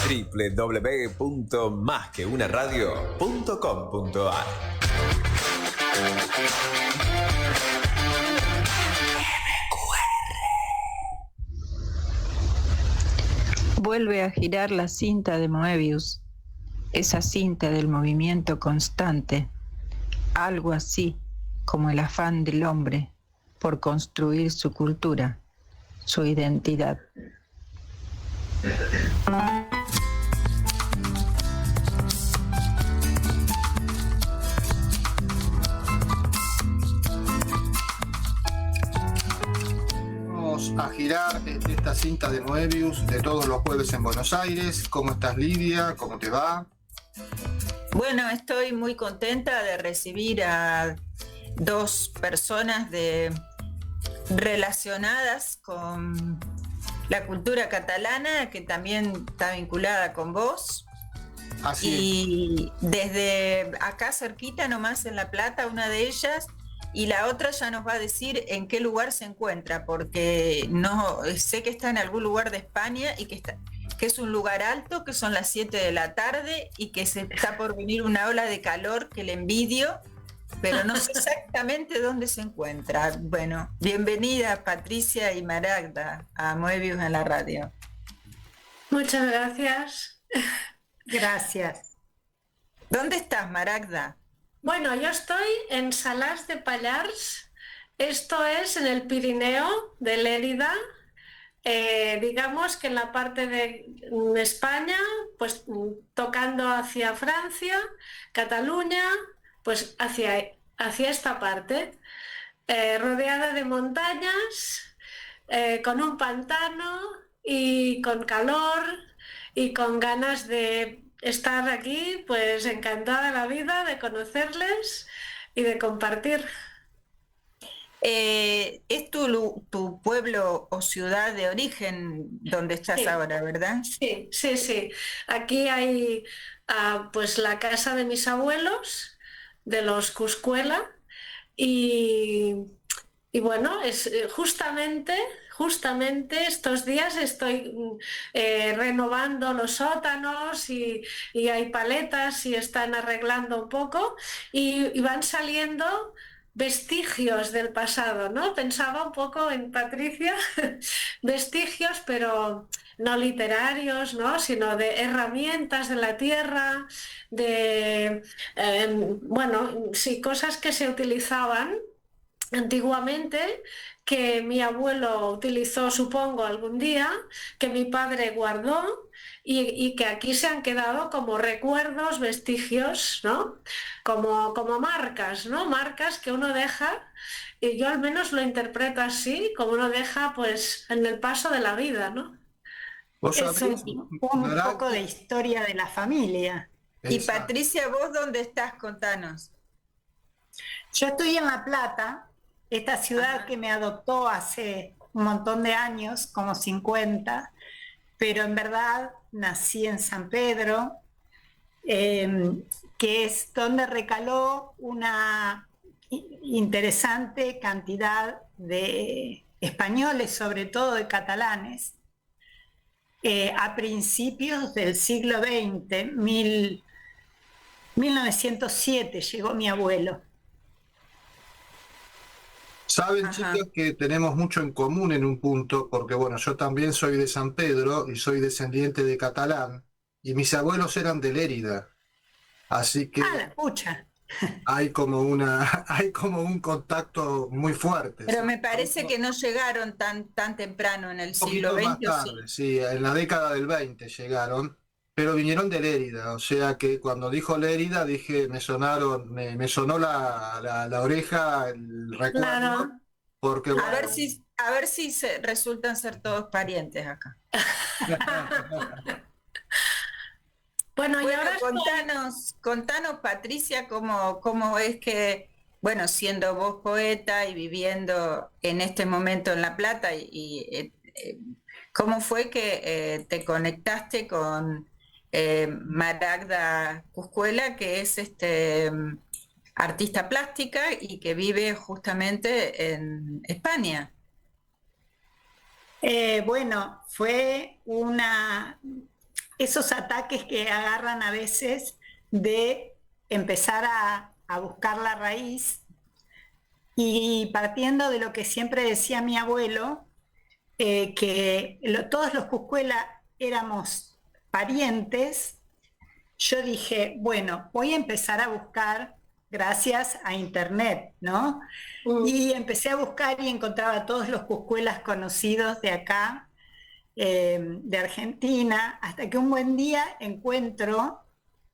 www.masqueunaradio.com.ar. Vuelve a girar la cinta de Moebius, esa cinta del movimiento constante, algo así como el afán del hombre por construir su cultura, su identidad. Vamos a girar esta cinta de Moebius de todos los jueves en Buenos Aires. ¿Cómo estás, Lidia? ¿Cómo te va? Bueno, estoy muy contenta de recibir a dos personas relacionadas con la cultura catalana, que también está vinculada con vos. Así y desde acá cerquita, nomás en La Plata, una de ellas, y la otra ya nos va a decir en qué lugar se encuentra, porque no sé que está en algún lugar de España y que es un lugar alto, que son las 7 de la tarde y que se está por venir una ola de calor que le envidio, pero no sé exactamente dónde se encuentra. Bueno, bienvenida Patricia y Maragda a Moebius en la radio. Muchas gracias. Gracias. ¿Dónde estás, Maragda? Bueno, yo estoy en Salàs de Pallars. Esto es en el Pirineo de Lérida. Digamos que en la parte de España, pues tocando hacia Francia, Cataluña, pues hacia esta parte, rodeada de montañas, con un pantano y con calor y con ganas de estar aquí, pues encantada la vida de conocerles y de compartir. Es tu pueblo o ciudad de origen donde estás Sí. ahora, ¿verdad? Sí. Aquí hay pues la casa de mis abuelos, de los Cuscuela, y bueno, es justamente estos días estoy renovando los sótanos y hay paletas y están arreglando un poco y van saliendo vestigios del pasado, ¿no? Pensaba un poco en Patricia, vestigios, pero no literarios, ¿no? Sino de herramientas de la tierra, de, bueno, sí, cosas que se utilizaban antiguamente, que mi abuelo utilizó, supongo, algún día, que mi padre guardó y que aquí se han quedado como recuerdos, vestigios, ¿no? Como marcas, ¿no? Marcas que uno deja, y yo al menos lo interpreto así, como uno deja pues en el paso de la vida, ¿no? ¿Vos Es sabés, un Maragda? poco de historia de la familia. Y Exacto. Patricia, ¿vos dónde estás? Contanos. Yo estoy en La Plata, esta ciudad Ajá. que me adoptó hace un montón de años, como 50, pero en verdad nací en San Pedro, que es donde recaló una interesante cantidad de españoles, sobre todo de catalanes, a principios del siglo XX, 1907 llegó mi abuelo. Saben, Ajá. chicos, que tenemos mucho en común en un punto, porque bueno, yo también soy de San Pedro y soy descendiente de catalán, y mis abuelos eran de Lérida, así que Ah, la pucha. hay como hay como un contacto muy fuerte. Pero ¿sí? me parece que no llegaron tan temprano en el Un siglo poquito más XX, ¿o sí? tarde, sí, en la década del 20 llegaron, pero vinieron de Lérida, o sea que cuando dijo Lérida dije, me sonó la oreja, el recuerdo, Claro. porque A bueno, ver si resultan ser todos parientes acá. Bueno, y Bueno, ahora contanos, Patricia, cómo es que, bueno, siendo vos poeta y viviendo en este momento en La Plata, ¿cómo fue que te conectaste con Maragda Cuscuela, que es artista plástica y que vive justamente en España? Bueno, fue una... esos ataques que agarran a veces de empezar a buscar la raíz, y partiendo de lo que siempre decía mi abuelo, todos los Cuscuela éramos parientes, yo dije, bueno, voy a empezar a buscar gracias a internet, ¿no? Y empecé a buscar y encontraba a todos los Cuscuelas conocidos de acá, de Argentina, hasta que un buen día encuentro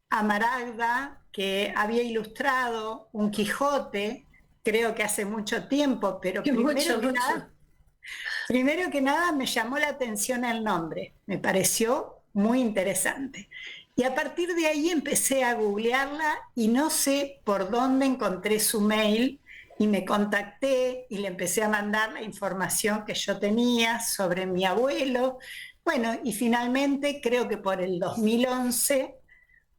a Maragda, que había ilustrado un Quijote, creo que hace mucho tiempo, pero primero que nada me llamó la atención el nombre, me pareció muy interesante. Y a partir de ahí empecé a googlearla y no sé por dónde encontré su mail y me contacté y le empecé a mandar la información que yo tenía sobre mi abuelo. Bueno, y finalmente creo que por el 2011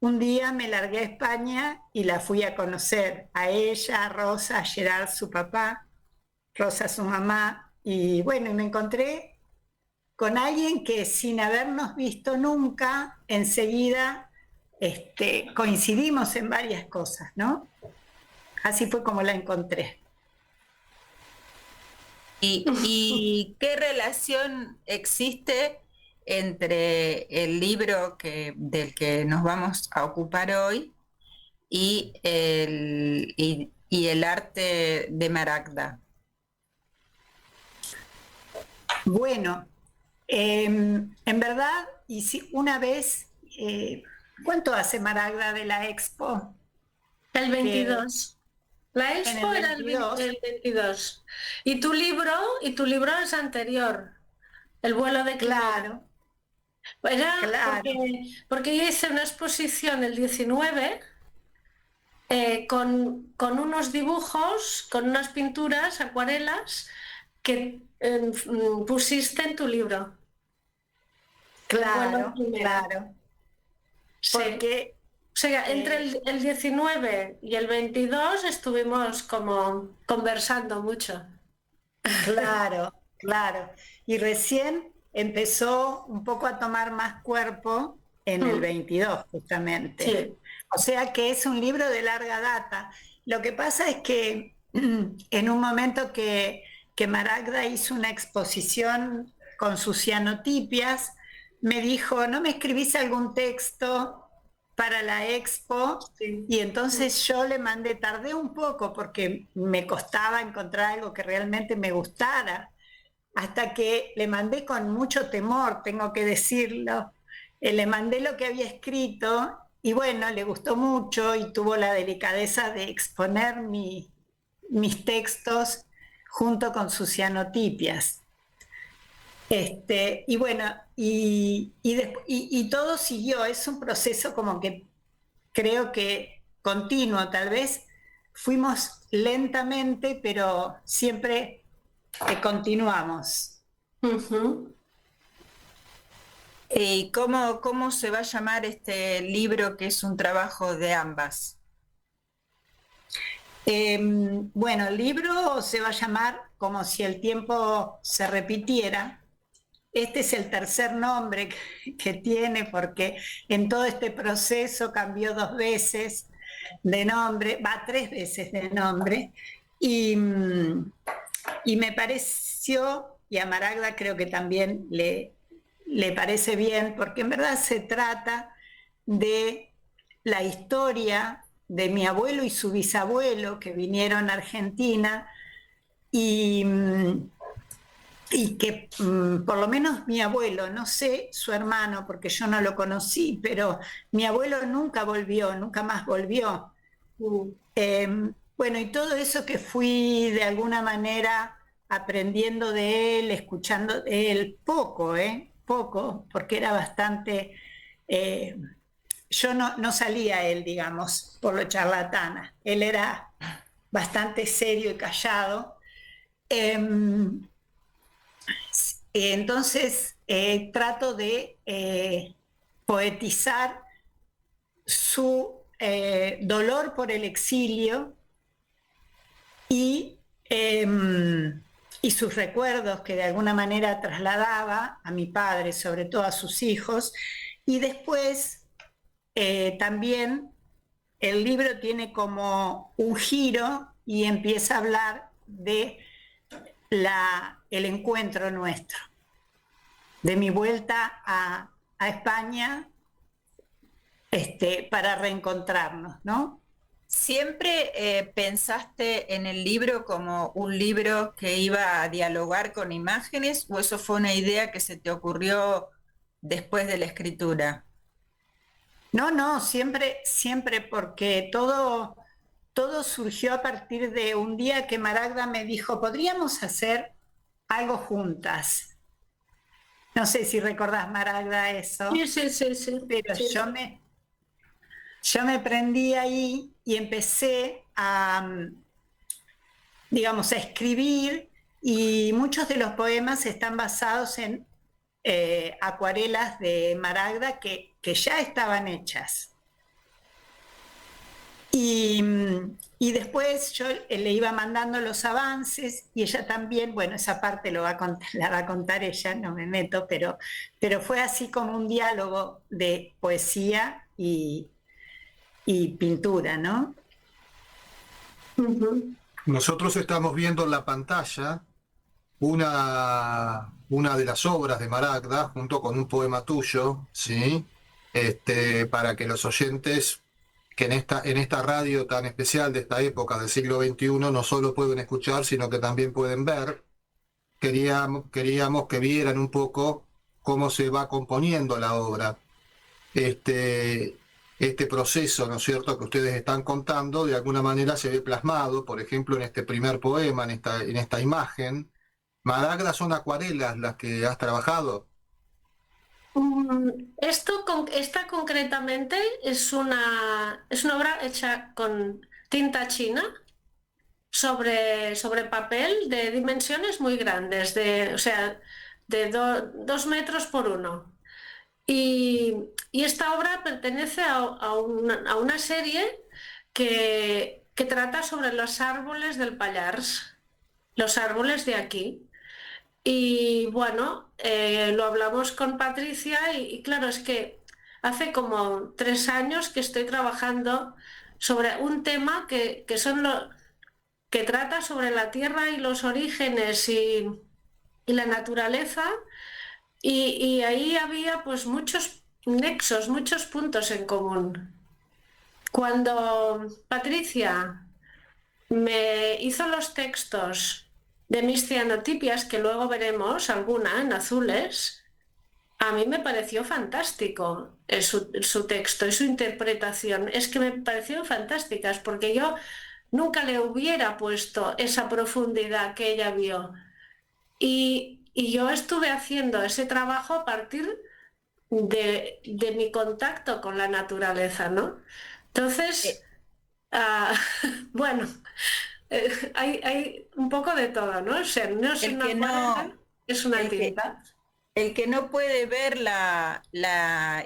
un día me largué a España y la fui a conocer, a ella, a Rosa, a Gerard, su papá, Rosa, su mamá, y bueno, y me encontré con alguien que sin habernos visto nunca, enseguida coincidimos en varias cosas, ¿no? Así fue como la encontré. ¿Y qué relación existe entre el libro del que nos vamos a ocupar hoy y el arte de Maragda? Bueno, en verdad, y si una vez, ¿cuánto hace Maragda de la Expo? El 22. La Expo era el 22. Y tu libro es anterior, El vuelo de Clio. Claro. Era Claro. porque yo hice una exposición el 19 con unos dibujos, con unas pinturas, acuarelas, que pusiste en tu libro. Claro, Bueno, claro. Sí. Porque O sea, entre el 19 y el 22 estuvimos como conversando mucho. claro, claro. Y recién empezó un poco a tomar más cuerpo en el 22, justamente. Sí. O sea que es un libro de larga data. Lo que pasa es que en un momento que Maragda hizo una exposición con sus cianotipias, me dijo, ¿no me escribís algún texto para la expo? Sí. Y entonces yo le mandé, tardé un poco porque me costaba encontrar algo que realmente me gustara, hasta que le mandé con mucho temor, tengo que decirlo, le mandé lo que había escrito y bueno, le gustó mucho y tuvo la delicadeza de exponer mis textos junto con sus cianotipias. Y bueno, y todo siguió, es un proceso como que creo que continuo, tal vez fuimos lentamente, pero siempre continuamos. Uh-huh. ¿Y cómo se va a llamar este libro que es un trabajo de ambas? Bueno, el libro se va a llamar Como si el tiempo se repitiera. Este es el tercer nombre que tiene porque en todo este proceso cambió 2 veces de nombre, 3 veces de nombre, y me pareció, y a Maragda creo que también le parece bien, porque en verdad se trata de la historia de mi abuelo y su bisabuelo que vinieron a Argentina y que por lo menos mi abuelo, no sé su hermano porque yo no lo conocí, pero mi abuelo nunca volvió, nunca más volvió. Bueno, y todo eso que fui de alguna manera aprendiendo de él, escuchando de él, poco, porque era bastante... yo no salía a él, digamos, por lo charlatana. Él era bastante serio y callado. Entonces trato de poetizar su dolor por el exilio y sus recuerdos que de alguna manera trasladaba a mi padre, sobre todo a sus hijos, Y después también el libro tiene como un giro y empieza a hablar de el encuentro nuestro, de mi vuelta a España para reencontrarnos, ¿no? ¿Siempre pensaste en el libro como un libro que iba a dialogar con imágenes o eso fue una idea que se te ocurrió después de la escritura? No, siempre, porque todo surgió a partir de un día que Maragda me dijo, podríamos hacer algo juntas. No sé si recordás, Maragda, eso. Sí. Pero Sí. yo me prendí ahí y empecé digamos, a escribir, y muchos de los poemas están basados en acuarelas de Maragda que ya estaban hechas. Y después yo le iba mandando los avances y ella también, bueno, esa parte la va a contar ella, no me meto, pero fue así como un diálogo de poesía y pintura, ¿no? Ujú. Nosotros estamos viendo en la pantalla una de las obras de Maragda, junto con un poema tuyo, ¿sí? Para que los oyentes que en esta radio tan especial de esta época del siglo XXI no solo pueden escuchar, sino que también pueden ver. Queríamos que vieran un poco cómo se va componiendo la obra. Este proceso, ¿no es cierto?, que ustedes están contando, de alguna manera se ve plasmado, por ejemplo, en este primer poema, en esta imagen. Maragda, son acuarelas las que has trabajado. Esta concretamente es una obra hecha con tinta china sobre papel de dimensiones muy grandes, o sea, de 2 metros por 1. Y esta obra pertenece a una serie que trata sobre los árboles del Pallars, los árboles de aquí. Y bueno, lo hablamos con Patricia y claro, es que hace como 3 años que estoy trabajando sobre un tema que trata sobre la tierra y los orígenes y la naturaleza, y ahí había pues muchos nexos, muchos puntos en común. Cuando Patricia me hizo los textos de mis cianotipias, que luego veremos alguna en azules, a mí me pareció fantástico su texto y su interpretación. Es que me parecieron fantásticas porque yo nunca le hubiera puesto esa profundidad que ella vio. Y yo estuve haciendo ese trabajo a partir de mi contacto con la naturaleza, ¿no? Entonces, bueno, hay un poco de todo, ¿no? O sea, no es El una que acuarela, no, es una el que, tinta. el que no puede ver la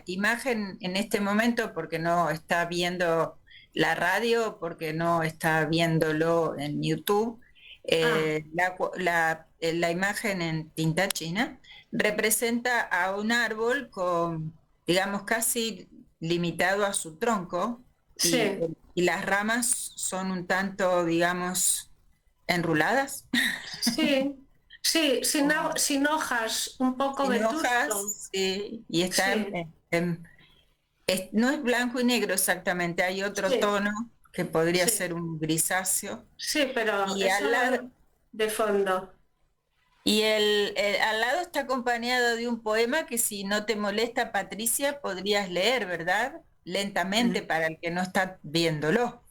imagen en este momento porque no está viendo la radio, porque no está viéndolo en YouTube, la imagen en tinta china representa a un árbol con, digamos, casi limitado a su tronco Sí, y las ramas son un tanto, digamos, enruladas. sí, sí, sin hojas, un poco Sin vetusto. hojas, sí, y está Sí, no es blanco y negro exactamente, hay otro sí, tono que podría sí, ser un grisáceo. sí, pero Y eso al lado, de fondo. al lado está acompañado de un poema que, si no te molesta, Patricia, podrías leer, ¿verdad? Lentamente para el que no está viéndolo.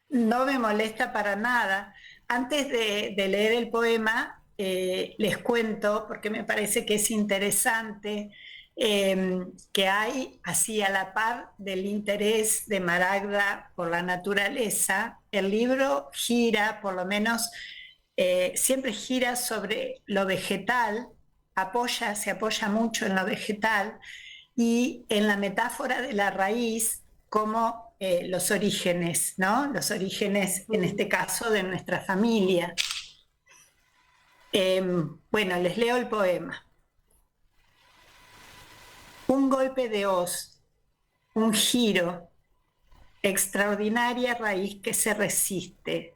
No me molesta para nada. Antes de leer el poema, les cuento, porque me parece que es interesante, que hay, así a la par del interés de Maragda por la naturaleza, el libro gira, por lo menos siempre gira sobre lo vegetal, se apoya mucho en lo vegetal y en la metáfora de la raíz como los orígenes, ¿no? Los orígenes, en este caso, de nuestra familia. Bueno, les leo el poema. golpe de hoz, un giro, extraordinaria raíz que se resiste,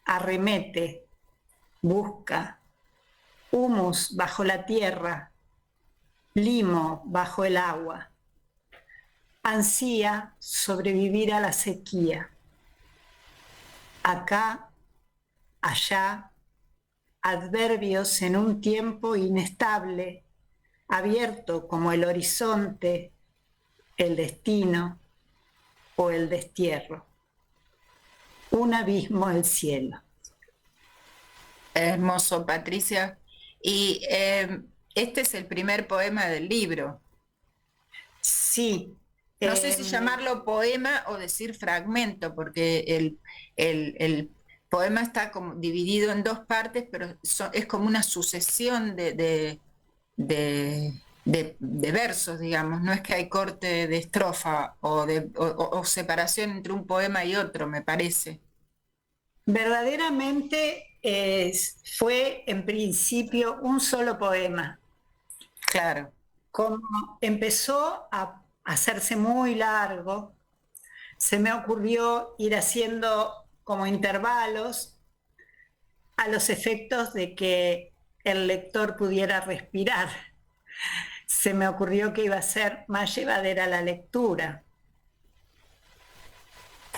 arremete, busca, humus bajo la tierra, limo bajo el agua, ansía sobrevivir a la sequía. Acá, allá, adverbios en un tiempo inestable, abierto como el horizonte, el destino o el destierro. Un abismo el cielo. Hermoso, Patricia. Y este es el primer poema del libro. Sí. No sé si llamarlo poema o decir fragmento, porque el poema está como dividido en dos partes, pero es como una sucesión de versos, digamos. No es que hay corte de estrofa o separación entre un poema y otro, me parece. Verdaderamente fue en principio un solo poema. Claro. Como empezó a hacerse muy largo, se me ocurrió ir haciendo como intervalos a los efectos de que el lector pudiera respirar. Se me ocurrió que iba a ser más llevadera la lectura.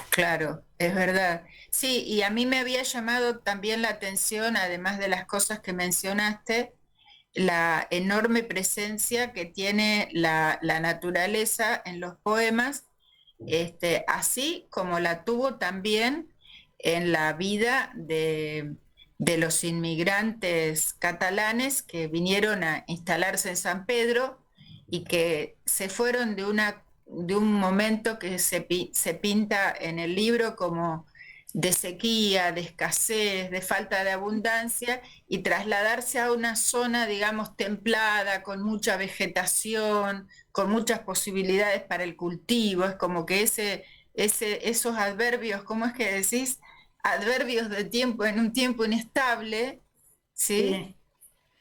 Claro, es verdad. Sí, y a mí me había llamado también la atención, además de las cosas que mencionaste, la enorme presencia que tiene la naturaleza en los poemas, así como la tuvo también en la vida de los inmigrantes catalanes que vinieron a instalarse en San Pedro y que se fueron de un momento que se pinta en el libro como de sequía, de escasez, de falta de abundancia, y trasladarse a una zona, digamos, templada, con mucha vegetación, con muchas posibilidades para el cultivo. Es como que esos adverbios, ¿cómo es que decís? Adverbios de tiempo, en un tiempo inestable, ¿sí? Sí.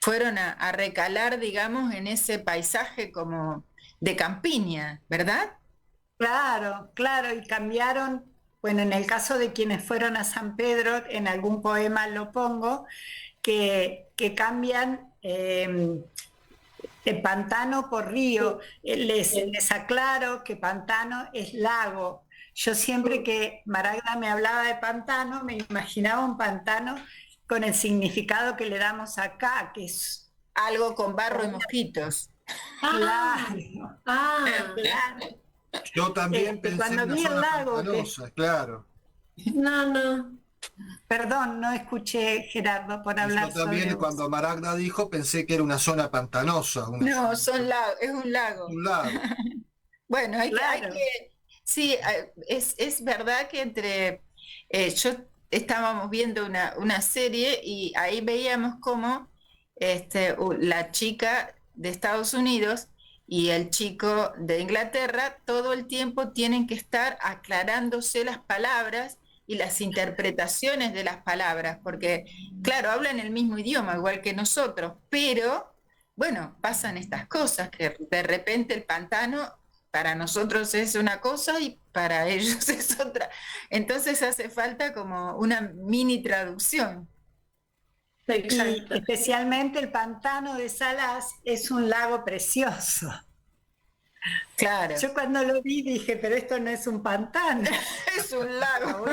Fueron a recalar, digamos, en ese paisaje como de campiña, ¿verdad? Claro, claro, y cambiaron, bueno, en el caso de quienes fueron a San Pedro, en algún poema lo pongo, que cambian de pantano por río. Les aclaro que pantano es lago. Yo siempre que Maragda me hablaba de pantano, me imaginaba un pantano con el significado que le damos acá, que es Algo con barro y mosquitos. claro, Ah, claro. Yo también pensé Cuando en una vi el zona lago, pantanosa, claro. no. perdón, no escuché Gerardo por hablar Yo también sobre vos. cuando Maragda dijo pensé que era una zona pantanosa, No, es un lago. un lago. Bueno, Claro. sí, es verdad que yo estábamos viendo una serie y ahí veíamos cómo la chica de Estados Unidos y el chico de Inglaterra todo el tiempo tienen que estar aclarándose las palabras y las interpretaciones de las palabras, porque claro, hablan el mismo idioma, igual que nosotros, pero bueno, pasan estas cosas, que de repente el pantano para nosotros es una cosa y para ellos es otra. Entonces hace falta como una mini traducción. Y Exacto. especialmente el pantano de Salas es un lago precioso. Claro, Yo cuando lo vi dije, pero esto no es un pantano. es un lago.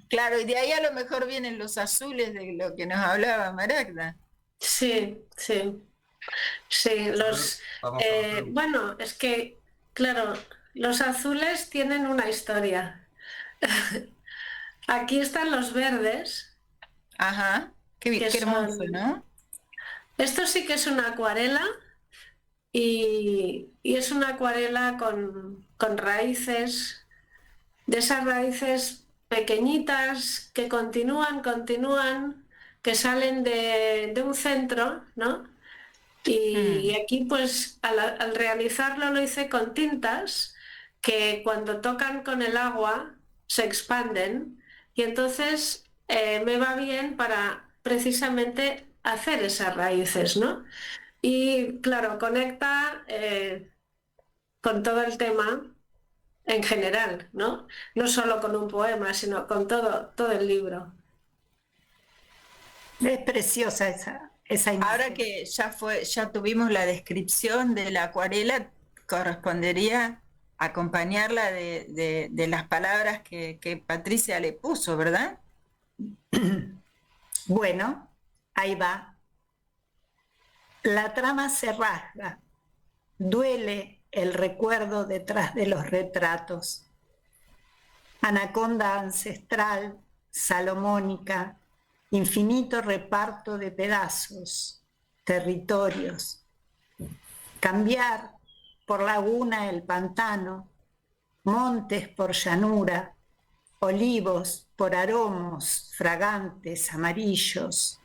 Claro, y de ahí a lo mejor vienen los azules de lo que nos hablaba Maragda. Sí. Los, Vamos a ver. bueno, es que, claro, los azules tienen una historia. Aquí están los verdes. Ajá, qué hermoso, son- ¿no? Esto sí que es una acuarela y es una acuarela con raíces, de esas raíces pequeñitas que continúan, que salen de un centro, ¿no? Y aquí pues al realizarlo lo hice con tintas que cuando tocan con el agua se expanden y entonces me va bien para precisamente hacer esas raíces, ¿no? Y claro, conecta con todo el tema en general, ¿no? No solo con un poema, sino con todo el libro. Es preciosa esa imagen. Ahora que ya tuvimos la descripción de la acuarela, correspondería acompañarla de las palabras que Patricia le puso, ¿verdad? Bueno, ahí va. La trama se rasga, duele el recuerdo detrás de los retratos. Anaconda ancestral, salomónica, infinito reparto de pedazos, territorios. Cambiar por laguna el pantano, montes por llanura, olivos por aromos fragantes, amarillos.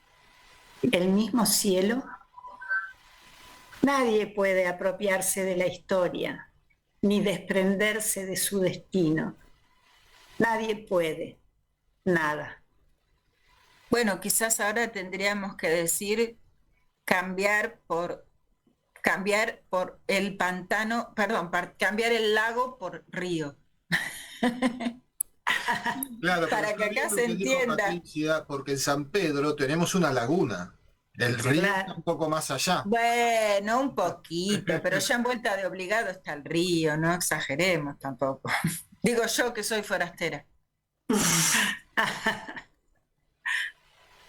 ¿El mismo cielo? Nadie puede apropiarse de la historia, ni desprenderse de su destino. Nadie puede, nada. Bueno, quizás ahora tendríamos que decir cambiar por el pantano, perdón, cambiar el lago por río. Claro, Para que acá se entienda. Patricia, porque en San Pedro tenemos una laguna. El río está un poco más allá. Bueno, un poquito, pero ya en vuelta de obligado está el río, no exageremos tampoco. Digo yo que soy forastera.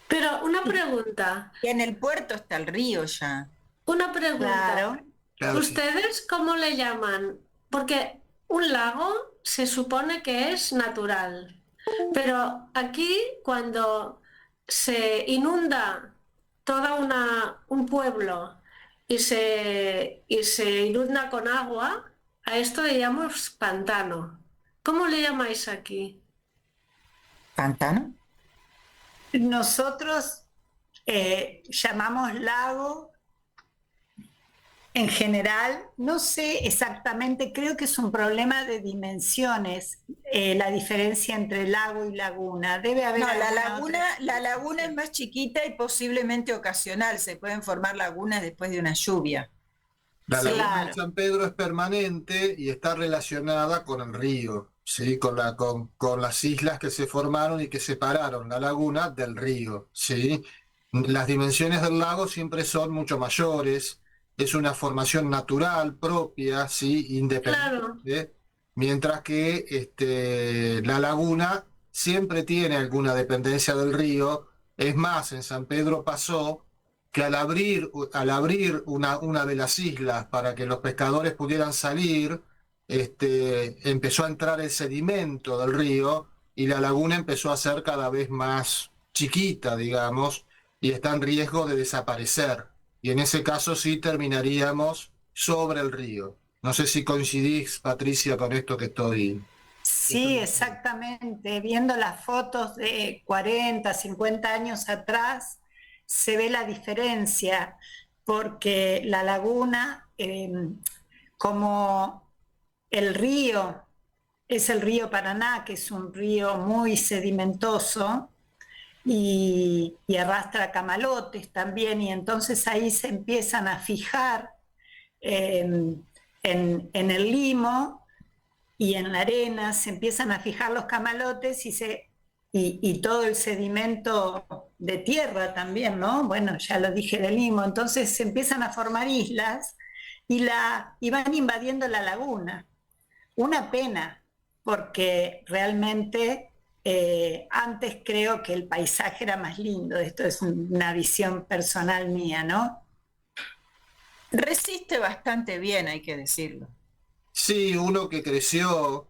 Pero una pregunta. Y en el puerto está el río ya. Una pregunta. Claro, ¿Ustedes cómo le llaman? Porque un lago se supone que es natural, pero aquí cuando se inunda todo un pueblo y se inunda con agua, a esto le llamamos pantano. ¿Cómo le llamáis aquí? ¿Pantano? Nosotros llamamos lago en general, no sé exactamente, creo que es un problema de dimensiones, la diferencia entre lago y laguna. Debe haber No, alguna la laguna es más chiquita y posiblemente ocasional. Se pueden formar lagunas después de una lluvia. La laguna Claro. de San Pedro es permanente y está relacionada con el río, ¿sí? Con las islas que se formaron y que separaron la laguna del río, ¿sí? Las dimensiones del lago siempre son mucho mayores, es una formación natural propia, ¿sí? Independiente, mientras que la laguna siempre tiene alguna dependencia del río. Es más, en San Pedro pasó que al abrir una de las islas para que los pescadores pudieran salir, empezó a entrar el sedimento del río y la laguna empezó a ser cada vez más chiquita, digamos, y está en riesgo de desaparecer. Y en ese caso sí terminaríamos sobre el río. No sé si coincidís, Patricia, con esto que estoy... Sí, exactamente. Viendo las fotos de 40, 50 años atrás, se ve la diferencia, porque la laguna, como el río, es el río Paraná, que es un río muy sedimentoso y arrastra camalotes también, y entonces ahí se empiezan a fijar en el limo y en la arena, se empiezan a fijar los camalotes y todo el sedimento de tierra también, ¿no? Bueno, ya lo dije, del limo. Entonces se empiezan a formar islas y van invadiendo la laguna. Una pena, porque realmente antes creo que el paisaje era más lindo. Esto es una visión personal mía, ¿no? Resiste bastante bien, hay que decirlo. Sí, uno que creció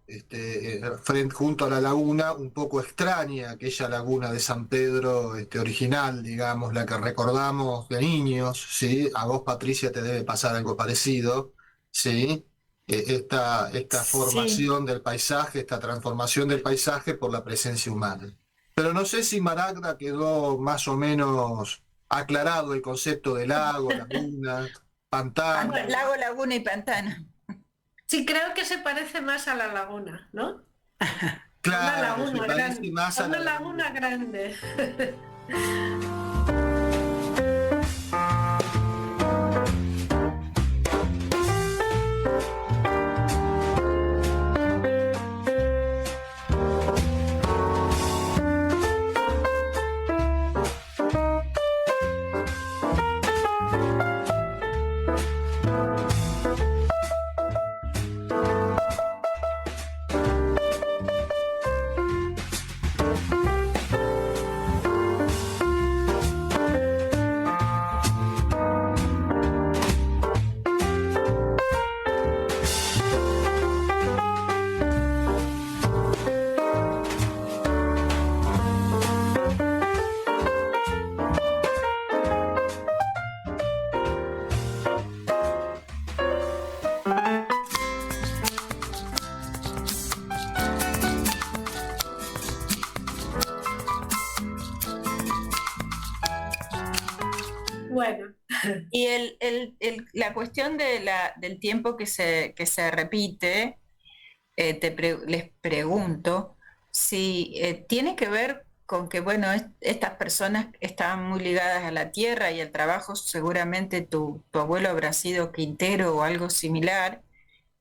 junto a la laguna, un poco extraña aquella laguna de San Pedro original, digamos, la que recordamos de niños, ¿sí? A vos, Patricia, te debe pasar algo parecido, ¿sí? Esta formación del paisaje, esta transformación del paisaje por la presencia humana. Pero no sé si Maragda quedó más o menos aclarado el concepto de lago, laguna, pantano. Lago, laguna y pantano. Sí, creo que se parece más a la laguna, ¿no? Claro, una se laguna parece grande. más a Una la laguna grande. la cuestión del tiempo que se repite, les pregunto si tiene que ver con que, bueno, estas personas estaban muy ligadas a la tierra y al trabajo, seguramente tu abuelo habrá sido quintero o algo similar,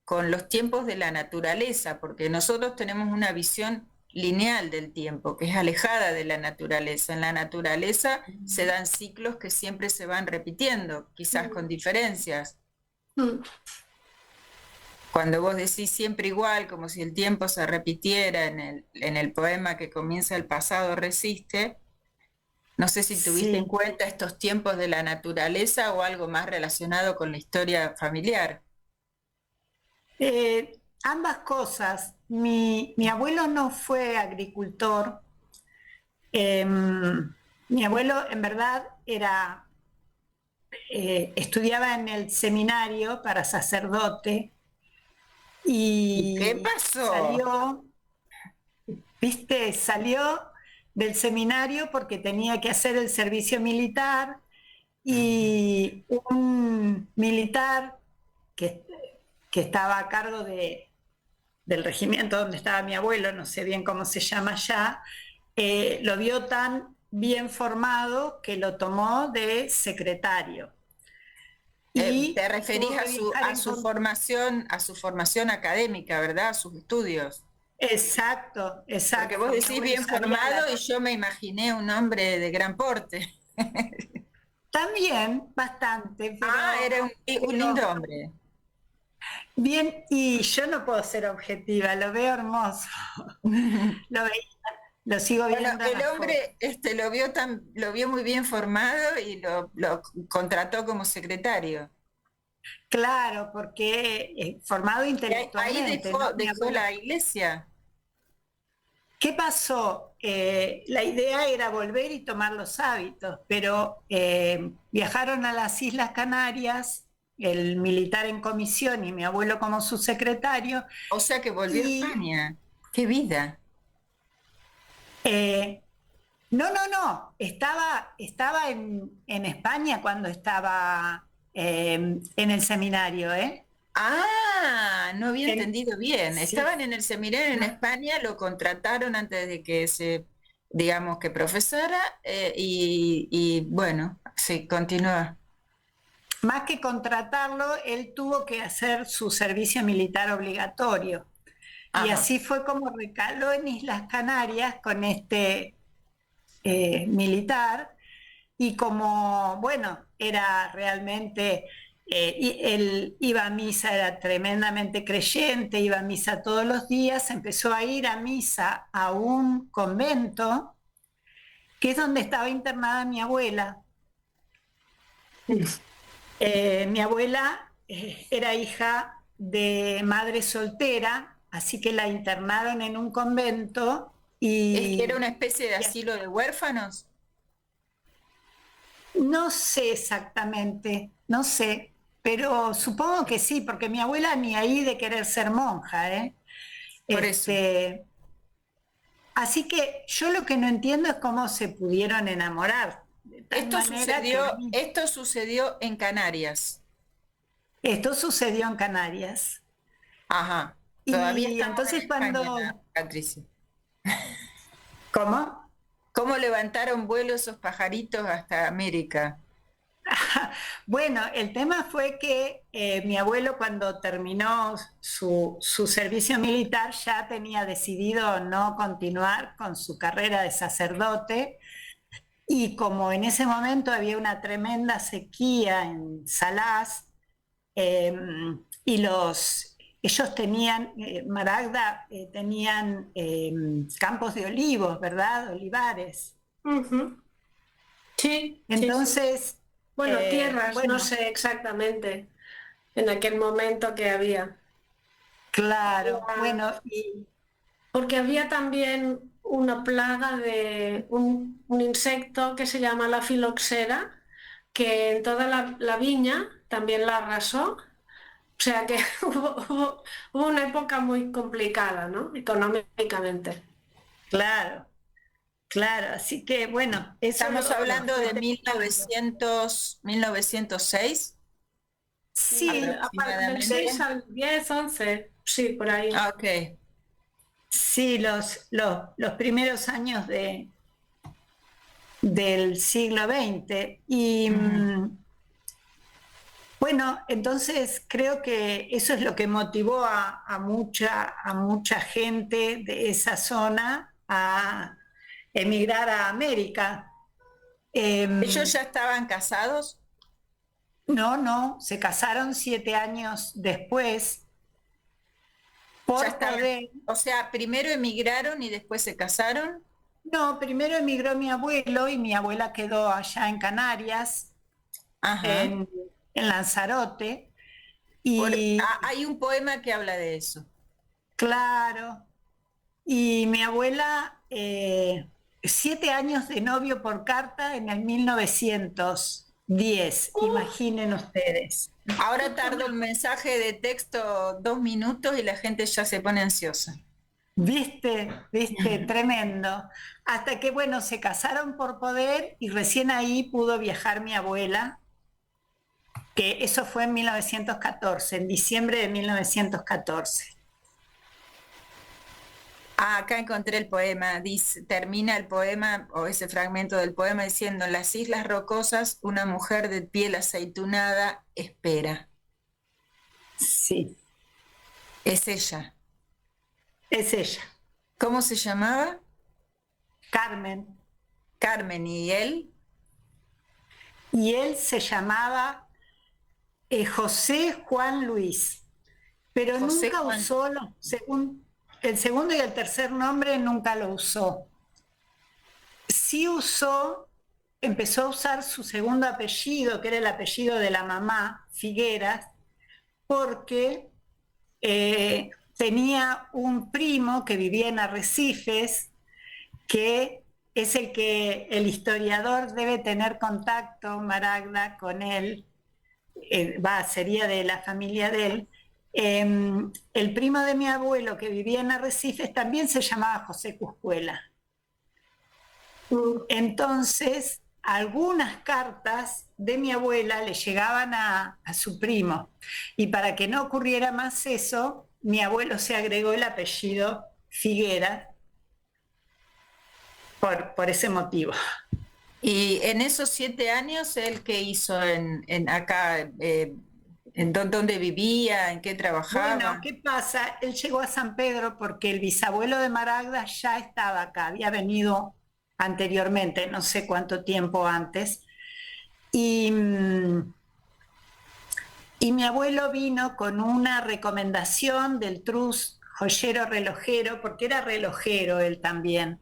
con los tiempos de la naturaleza, porque nosotros tenemos una visión lineal del tiempo, que es alejada de la naturaleza. En la naturaleza se dan ciclos que siempre se van repitiendo, quizás con diferencias. Cuando vos decís siempre igual, como si el tiempo se repitiera en el poema que comienza El pasado resiste, no sé si tuviste en cuenta estos tiempos de la naturaleza o algo más relacionado con la historia familiar. Ambas cosas. Mi abuelo no fue agricultor. Mi abuelo en verdad estudiaba en el seminario para sacerdote y ¿Qué pasó? Salió del seminario porque tenía que hacer el servicio militar y un militar que estaba a cargo del regimiento donde estaba mi abuelo, no sé bien cómo se llama ya, lo vio tan bien formado que lo tomó de secretario. Te referís a su formación académica, ¿verdad? A sus estudios. Exacto. Porque vos decís bien formado y yo me imaginé un hombre de gran porte. También, bastante. Pero, era un lindo hombre. Bien, y yo no puedo ser objetiva, lo veo hermoso. Lo sigo viendo. Bueno, el hombre lo vio muy bien formado y lo contrató como secretario. Claro, porque formado intelectualmente. Ahí dejó la iglesia. ¿Qué pasó? La idea era volver y tomar los hábitos, pero viajaron a las Islas Canarias, el militar en comisión y mi abuelo como su secretario. O sea que volvió a España. ¡Qué vida! No. Estaba en España cuando estaba en el seminario, ¿eh? No había entendido bien. Sí. Estaban en el seminario en España, lo contrataron antes de que digamos, que profesara, y bueno, sí, continúa. Más que contratarlo, él tuvo que hacer su servicio militar obligatorio. Ajá. Y así fue como recaló en Islas Canarias con este militar. Y como, bueno, era realmente, él iba a misa, era tremendamente creyente, iba a misa todos los días, empezó a ir a misa a un convento, que es donde estaba internada mi abuela. Mi abuela era hija de madre soltera, así que la internaron en un convento y... ¿Era una especie de asilo de huérfanos? No sé exactamente, no sé, pero supongo que sí, porque mi abuela ni ahí de querer ser monja, ¿eh? Por eso. Así que yo lo que no entiendo es cómo se pudieron enamorar. Esto sucedió en Canarias. Esto sucedió en Canarias. Ajá. Todavía y entonces en cuando... España, Patricia. ¿Cómo? ¿Cómo levantaron vuelo esos pajaritos hasta América? Bueno, el tema fue que mi abuelo cuando terminó su servicio militar ya tenía decidido no continuar con su carrera de sacerdote y como en ese momento había una tremenda sequía en Salas y ellos tenían, Maragda, tenían campos de olivos, ¿verdad? Olivares. Uh-huh. Sí. Entonces... Sí. Bueno, tierras, no sé exactamente en aquel momento que había. Claro, bueno. Porque había también una plaga de un insecto que se llama la filoxera, que en toda la viña también la arrasó. O sea que hubo una época muy complicada, ¿no? Económicamente. Claro. claro, así que bueno, eso Estamos hablando de fue terminando. 1906 Sí, Sí, del aproximadamente. 6 al 10, 11, sí, por ahí. Ah, ok. sí, los primeros años del siglo XX. Y Ujú. bueno, entonces creo que eso es lo que motivó a mucha gente de esa zona a emigrar a América. ¿Ellos Em, ya estaban casados? no, no, se casaron 7 años después Ya por estaban, poder. o sea, primero emigraron y después se casaron. No, primero emigró mi abuelo y mi abuela quedó allá en Canarias, Ajá. en Lanzarote. Y Hay un poema que habla de eso. claro, y mi abuela, 7 años de novio por carta en el 1910, imaginen ustedes. Ahora tarda un mensaje de texto 2 minutos y la gente ya se pone ansiosa. ¿Viste? ¿Viste? Tremendo. Hasta que, bueno, se casaron por poder y recién ahí pudo viajar mi abuela, que eso fue en 1914, en diciembre de 1914. Ah, acá encontré el poema. Dice, termina el poema o ese fragmento del poema diciendo, en las islas rocosas una mujer de piel aceitunada espera. Sí, Es ella. es ella, ¿Cómo se llamaba? Carmen. Carmen. ¿Y él? Y él se llamaba José Juan Luis, pero José nunca Juan. usó el segundo y el tercer nombre nunca lo usó. Sí empezó a usar su segundo apellido, que era el apellido de la mamá, Figueras, porque tenía un primo que vivía en Arrecifes, que es el que el historiador debe tener contacto, Maragda, con él, sería de la familia de él. El primo de mi abuelo que vivía en Arrecifes también se llamaba José Cuscuela. Entonces, algunas cartas de mi abuela le llegaban a su primo. Y para que no ocurriera más eso, mi abuelo se agregó el apellido Figuera por ese motivo. Y en esos 7 años, ¿él qué hizo en acá? ¿En dónde vivía? ¿En qué Bueno, trabajaba? ¿qué pasa? Él llegó a San Pedro porque el bisabuelo de Maragda ya estaba acá, había venido anteriormente, no sé cuánto tiempo antes. Y, y mi abuelo vino con una recomendación del Trus joyero relojero, porque era relojero él también.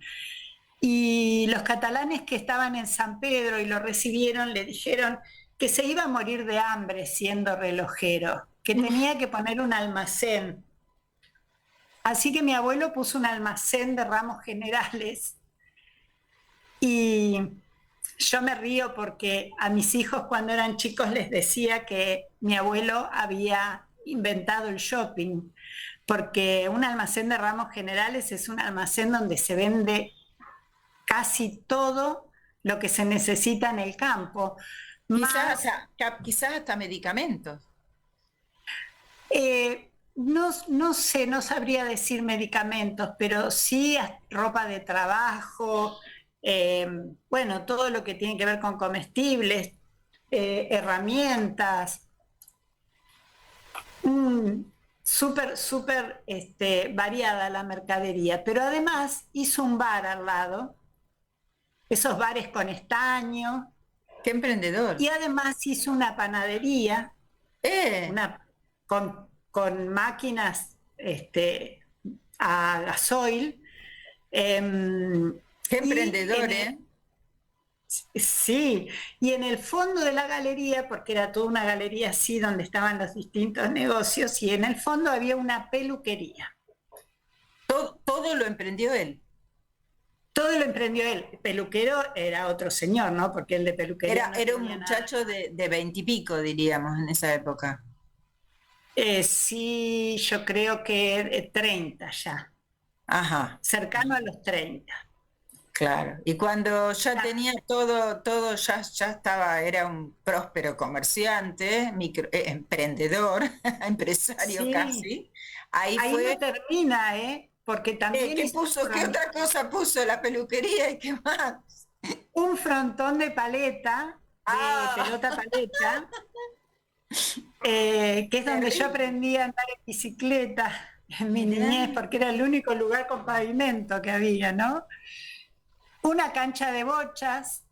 Y los catalanes que estaban en San Pedro y lo recibieron le dijeron que se iba a morir de hambre siendo relojero, que tenía que poner un almacén. Así que mi abuelo puso un almacén de ramos generales y yo me río porque a mis hijos cuando eran chicos les decía que mi abuelo había inventado el shopping, porque un almacén de ramos generales es un almacén donde se vende casi todo lo que se necesita en el campo. Más, Quizás hasta medicamentos. no sé, no sabría decir medicamentos, pero sí ropa de trabajo, bueno, todo lo que tiene que ver con comestibles, herramientas, súper variada la mercadería, pero además hizo un bar al lado, esos bares con estaño, ¡Qué emprendedor! y además hizo una panadería ¡Eh! con máquinas a gasoil. ¡Qué Y emprendedor, eh! sí, y en el fondo de la galería, porque era toda una galería así donde estaban los distintos negocios, y en el fondo había una peluquería. Todo lo emprendió él. Todo lo emprendió él. Peluquero era otro señor, ¿no? Porque el de peluquería Era un tenía nada. muchacho de 20 y pico, diríamos, en esa época. Sí, yo creo que 30 ya, Ajá. cercano a los 30. Claro. Y cuando ya tenía todo ya estaba, era un próspero comerciante, emprendedor, empresario Sí, casi. Ahí ahí no fue. termina, ¿eh? Porque también ¿Qué es puso? ¿Qué otra cosa puso? La peluquería y qué más. un frontón de paleta, de Ah, pelota paleta, que es donde yo terrible. aprendí a andar en bicicleta en mi Mirá. niñez, porque era el único lugar con pavimento que había, ¿no? Una cancha de bochas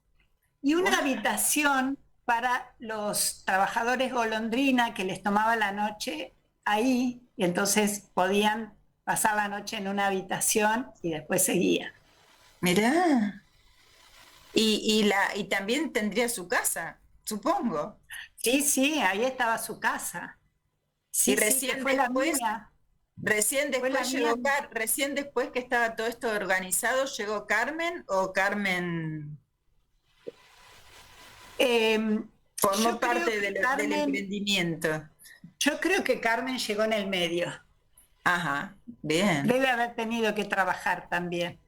y una Guau. habitación para los trabajadores golondrina que les tomaba la noche ahí y entonces podían pasar la noche en una habitación y después seguían. Mirá. Y también tendría su casa, supongo. Sí, sí, ahí estaba su casa. Y Sí, sí, que fue la mía, fue la mía. recién después que estaba todo esto organizado, llegó Carmen o Carmen formó Yo creo parte que del Carmen, emprendimiento. yo creo que Carmen llegó en el medio. Ajá, bien. Debe haber tenido que trabajar también.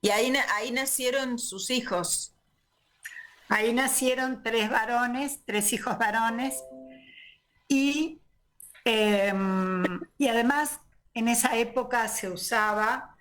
Y ahí nacieron sus hijos. Ahí nacieron tres varones, tres hijos varones, y, eh, y además en esa época se usaba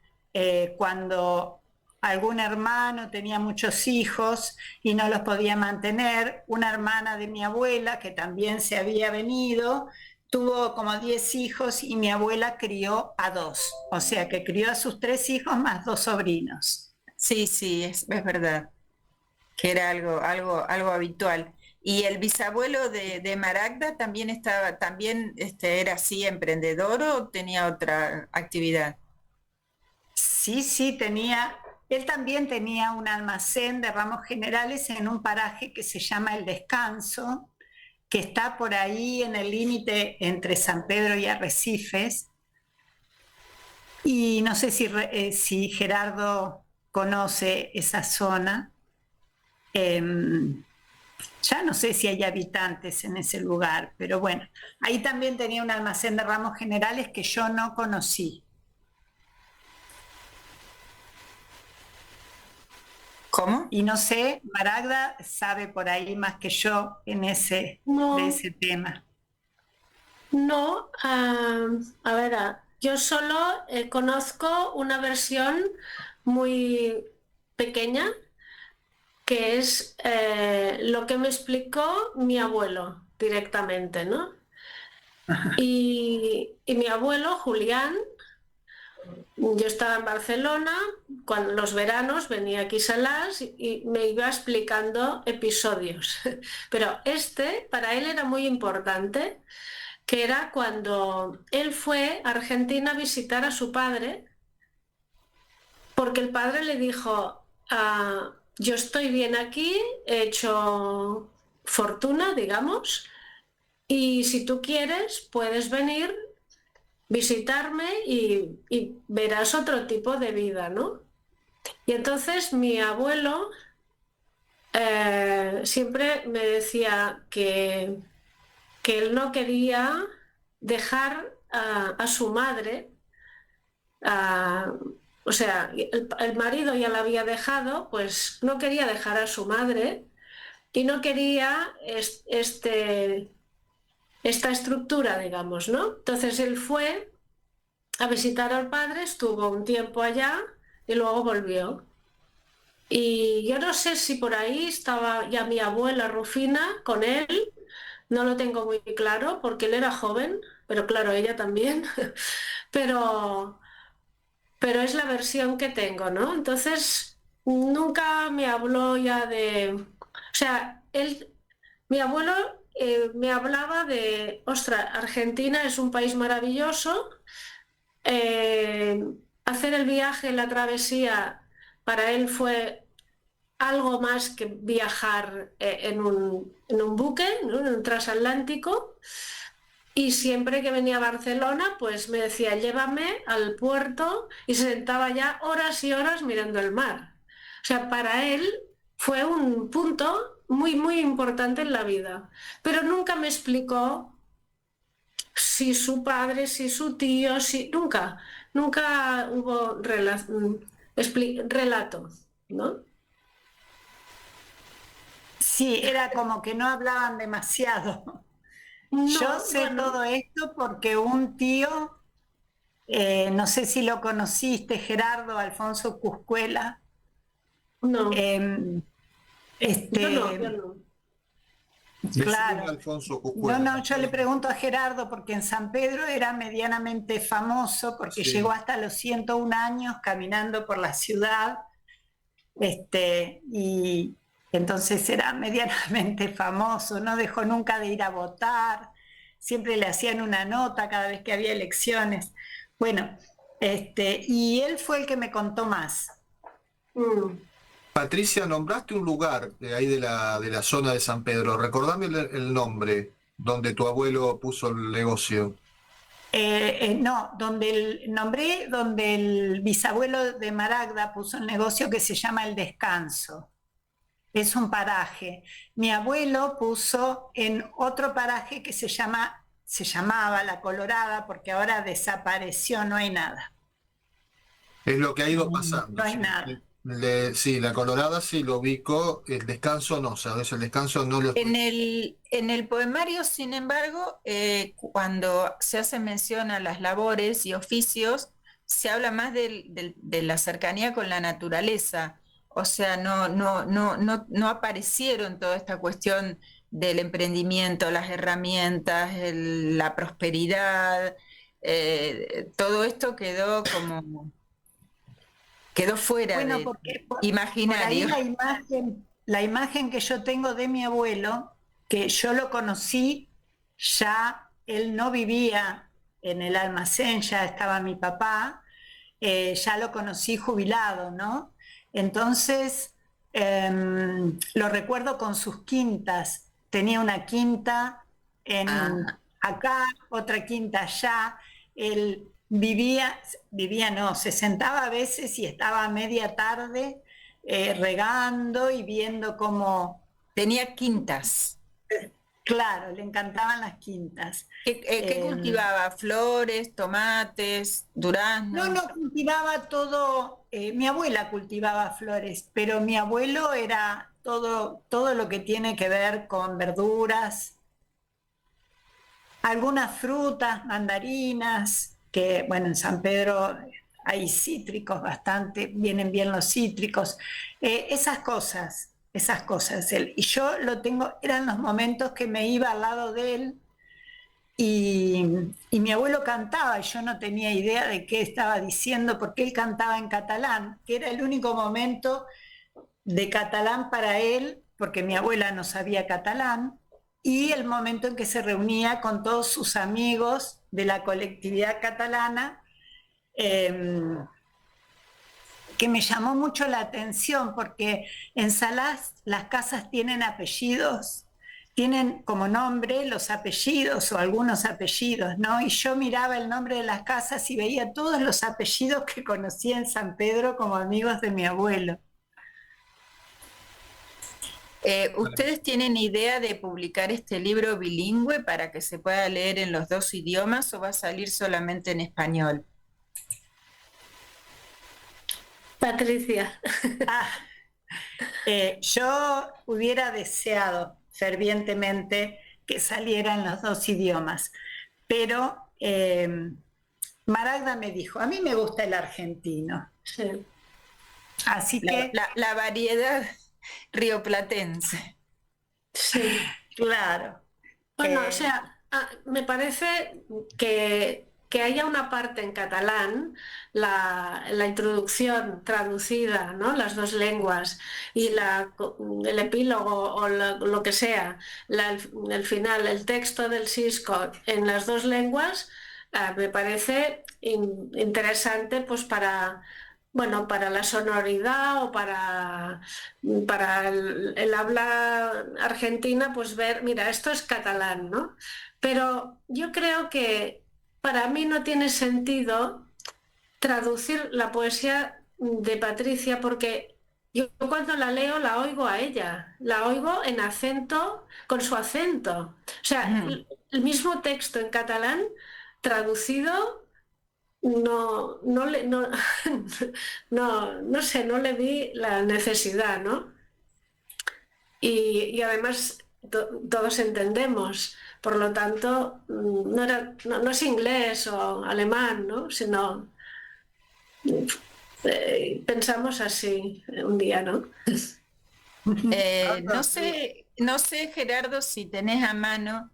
cuando algún hermano tenía muchos hijos y no los podía mantener. Una hermana de mi abuela, que también se había venido, tuvo como 10 hijos y mi abuela crió a dos, o sea que crió a sus tres hijos más dos sobrinos. Sí, sí, es verdad, que era algo habitual. ¿Y el bisabuelo de Maragda también era así emprendedor o tenía otra actividad? Sí, sí, él también tenía un almacén de ramos generales en un paraje que se llama El Descanso, que está por ahí en el límite entre San Pedro y Arrecifes. Y no sé si Gerardo conoce esa zona. Ya no sé si hay habitantes en ese lugar, pero bueno, ahí también tenía un almacén de ramos generales que yo no conocí. ¿Cómo? Y no sé, Maragda sabe por ahí más que yo de No, ese tema. no, a ver, yo solo conozco una versión muy pequeña que es lo que me explicó mi abuelo directamente, ¿no? Y mi abuelo, Julián, yo estaba en Barcelona, cuando los veranos venía aquí a Salàs y me iba explicando episodios. Pero este para él era muy importante, que era cuando él fue a Argentina a visitar a su padre, porque el padre le dijo, yo estoy bien aquí, he hecho fortuna, digamos, y si tú quieres puedes venir, visitarme y verás otro tipo de vida, ¿no? Y entonces mi abuelo siempre me decía que él no quería dejar a su madre, a- o sea, el marido ya la había dejado, pues no quería dejar a su madre y no quería esta estructura, digamos, ¿no? Entonces él fue a visitar al padre, estuvo un tiempo allá y luego volvió. Y yo no sé si por ahí estaba ya mi abuela Rufina con él, no lo tengo muy claro porque él era joven, pero claro, ella también, pero, pero es la versión que tengo, ¿no? Entonces, nunca me habló ya de... O sea, mi abuelo me hablaba de, ostras, Argentina es un país maravilloso, eh, hacer el viaje, la travesía, para él fue algo más que viajar en un buque, ¿no? En un transatlántico. Y siempre que venía a Barcelona, pues me decía, llévame al puerto y se sentaba ya horas y horas mirando el mar. O sea, para él fue un punto muy, muy importante en la vida. Pero nunca me explicó si su padre, si su tío, si... Nunca, nunca hubo relato. ¿no? Sí, era como que no hablaban demasiado. Yo sé todo esto porque un tío, no sé si lo conociste, Gerardo Alfonso Cuscuela. No, Yo yo no. claro. Alfonso No, Cuscuela. yo le pregunto a Gerardo porque en San Pedro era medianamente famoso porque Sí. llegó hasta los 101 años caminando por la ciudad, y entonces era medianamente famoso, no dejó nunca de ir a votar, siempre le hacían una nota cada vez que había elecciones. Bueno, y él fue el que me contó más. Patricia, nombraste un lugar de ahí de la zona de San Pedro. Recordame el nombre donde tu abuelo puso el negocio. No, nombré donde el bisabuelo de Maragda puso un negocio que se llama El Descanso. Es un paraje. Mi abuelo puso en otro paraje que se llamaba La Colorada, porque ahora desapareció, no hay nada. Es lo que ha ido pasando. No hay Sí, nada. Sí, la Colorada sí lo ubico, el Descanso no, ¿sabes? El Descanso no lo... En el poemario, sin embargo, cuando se hace mención a las labores y oficios, se habla más de la cercanía con la naturaleza. O sea, no aparecieron toda esta cuestión del emprendimiento, las herramientas, la prosperidad. Todo esto quedó fuera Bueno, de porque por ahí imaginario. la imagen que yo tengo de mi abuelo, que yo lo conocí, ya él no vivía en el almacén, ya estaba mi papá, ya lo conocí jubilado, ¿no? Entonces, lo recuerdo con sus quintas. Tenía una quinta acá, otra quinta allá. Él no, se sentaba a veces y estaba a media tarde regando y viendo cómo... Tenía quintas. Claro, le encantaban las quintas. ¿Qué cultivaba? ¿Flores, tomates, duraznos? No, cultivaba todo. Mi abuela cultivaba flores, pero mi abuelo era todo lo que tiene que ver con verduras, algunas frutas, mandarinas, que bueno, en San Pedro hay cítricos bastante, vienen bien los cítricos, esas cosas. Y yo lo tengo, eran los momentos que me iba al lado de él y mi abuelo cantaba y yo no tenía idea de qué estaba diciendo porque él cantaba en catalán, que era el único momento de catalán para él, porque mi abuela no sabía catalán, y el momento en que se reunía con todos sus amigos de la colectividad catalana, que me llamó mucho la atención porque en Salas las casas tienen apellidos, tienen como nombre los apellidos o algunos apellidos, ¿no? Y yo miraba el nombre de las casas y veía todos los apellidos que conocía en San Pedro como amigos de mi abuelo. ¿Ustedes tienen idea de publicar este libro bilingüe para que se pueda leer en los dos idiomas o va a salir solamente en español? Patricia. Yo hubiera deseado fervientemente que saliera en los dos idiomas, pero Maragda me dijo, a mí me gusta el argentino. Sí. Así que... La variedad rioplatense. Sí. Claro. Bueno, o sea, me parece que haya una parte en catalán, la introducción traducida, ¿no? Las dos lenguas, y el epílogo o lo que sea, el final, el texto del Sisco en las dos lenguas, me parece interesante pues para la sonoridad o para el habla argentina, pues ver, mira, esto es catalán, ¿no? Pero yo creo que para mí no tiene sentido traducir la poesía de Patricia porque yo cuando la leo la oigo a ella, la oigo en acento, con su acento. O sea, el mismo texto en catalán traducido no sé, no le vi la necesidad, ¿no? Y además todos entendemos, por lo tanto, no es inglés o alemán, ¿no? Sino pensamos así un día, ¿no? No sé, Gerardo, si tenés a mano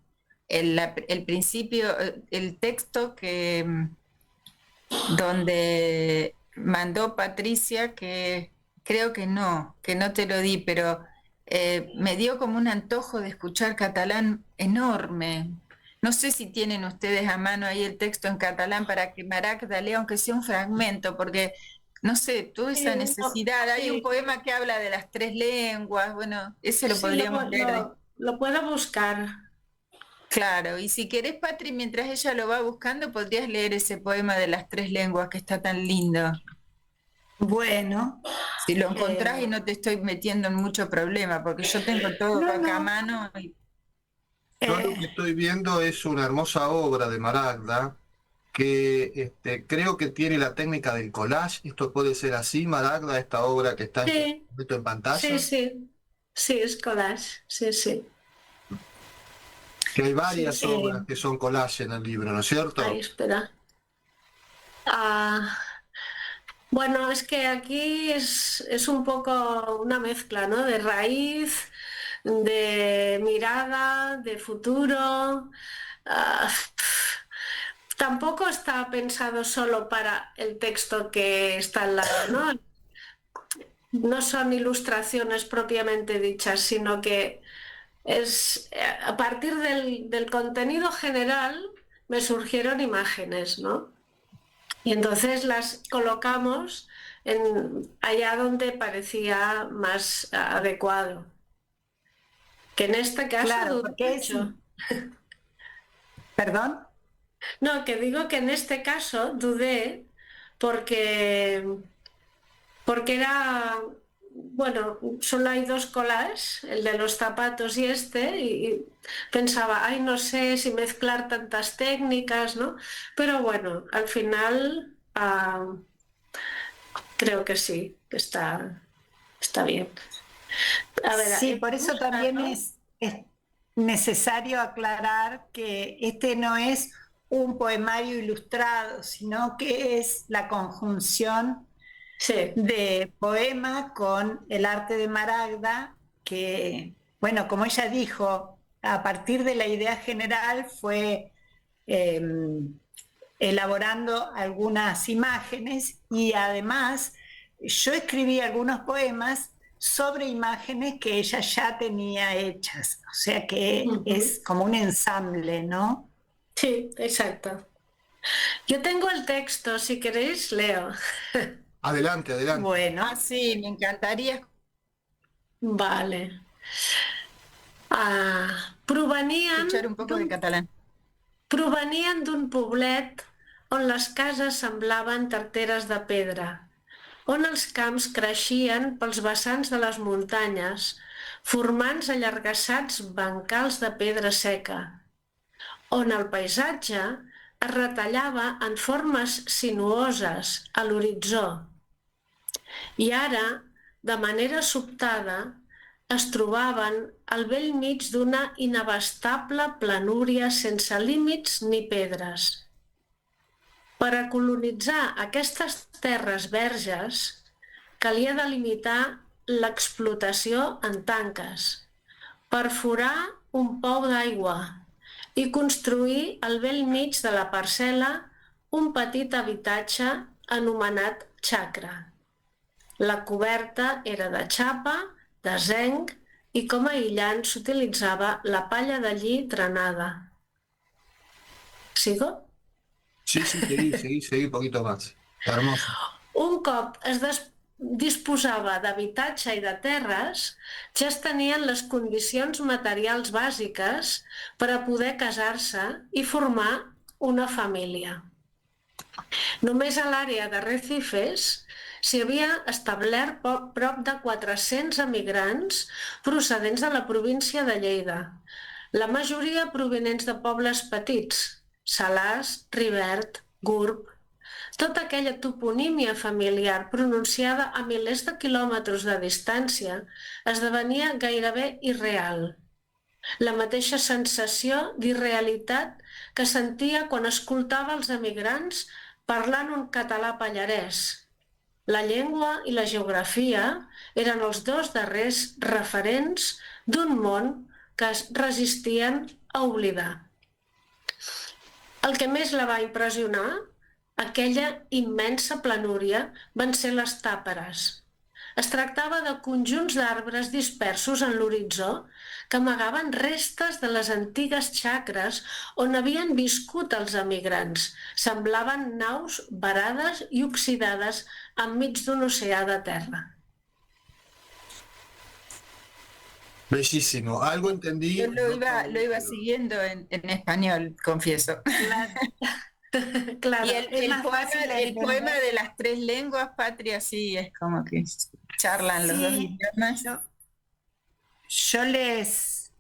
el principio, el texto donde mandó Patricia, que creo que no te lo di, pero me dio como un antojo de escuchar catalán enorme. No sé si tienen ustedes a mano ahí el texto en catalán para que Maragda lea, aunque sea un fragmento, porque, no sé, tuve esa necesidad. Hay un poema que habla de las 3 lenguas, bueno, ese lo podríamos leer. Lo puedo buscar. Claro, y si querés, Patri, mientras ella lo va buscando, podrías leer ese poema de las 3 lenguas que está tan lindo. Bueno. Si lo encontrás y no te estoy metiendo en mucho problema, porque yo tengo todo acá a mano. Yo lo que estoy viendo es una hermosa obra de Maragda que creo que tiene la técnica del collage. Esto puede ser así, Maragda, esta obra que está en pantalla. Sí, es collage, sí. Que hay varias obras que son collage en el libro, ¿no es cierto? Ay, espera. Bueno, es que aquí es un poco una mezcla, ¿no? De raíz, de mirada, de futuro. Tampoco está pensado solo para el texto que está al lado, ¿no? No son ilustraciones propiamente dichas, sino que es a partir del contenido general me surgieron imágenes, ¿no? Y entonces las colocamos allá donde parecía más adecuado. Que en este caso... Claro, porque mucho. ¿Perdón? No, que digo que en este caso dudé porque era... Bueno, solo hay 2 collages, el de los zapatos y y pensaba, ay, no sé si mezclar tantas técnicas, ¿no? Pero bueno, al final creo que sí, que está bien. A ver, sí, por eso también es necesario aclarar que este no es un poemario ilustrado, sino que es la conjunción de poema con el arte de Maragda, que, bueno, como ella dijo, a partir de la idea general fue elaborando algunas imágenes y además yo escribí algunos poemas sobre imágenes que ella ya tenía hechas, o sea que es como un ensamble, ¿no? Sí, exacto. Yo tengo el texto, si queréis leo. Adelante. Bueno, sí, me encantaría. Vale. Escuchar un poco de catalán. Provenien d'un poblet on les cases semblaven tarteres de pedra, on els camps creixien pels vessants de les muntanyes, formant allargassats bancals de pedra seca, on el paisatge es retallava en formes sinuoses a l'horitzó. I ara, de manera sobtada, es trobaven al bell mig d'una inabastable planúria sense límits ni pedres. Per a colonitzar aquestes terres verges, calia delimitar l'explotació en tanques, perforar un pou d'aigua i construir al bell mig de la parcel·la un petit habitatge anomenat xacra. La coberta era de xapa, de zenc i com a aïllant s'utilitzava la palla de lli trenada. ¿Sigo? Sí, seguí un poquito más. Hermoso. Un cop es disposava d'habitatge i de terres, ja es tenien les condicions materials bàsiques per a poder casar-se i formar una família. Només a l'àrea de Recifes s'hi havia establert prop de 400 emigrants procedents de la província de Lleida, la majoria provinents de pobles petits, Salàs, Rivert, Gurb, Tota aquella toponímia familiar pronunciada a milers de quilòmetres de distància esdevenia gairebé irreal. La mateixa sensació d'irrealitat que sentia quan escoltava els emigrants parlant un català pallarès. La llengua i la geografia eren els dos darrers referents d'un món que es resistien a oblidar. El que més la va impressionar, aquella immensa planúria, van ser les tàperes. Es tractava de conjunts d'arbres dispersos en l'horitzó que amagaven restes de les antigues xacres on havien viscut els emigrants. Semblaven naus varades i oxidades enmig d'un oceà de terra. Bellísimo. Algo entendí. Yo lo iba siguiendo en español, confieso. Claro, Y el poema de las tres lenguas, Patria, sí, es como que charlan los dos idiomas. Yo les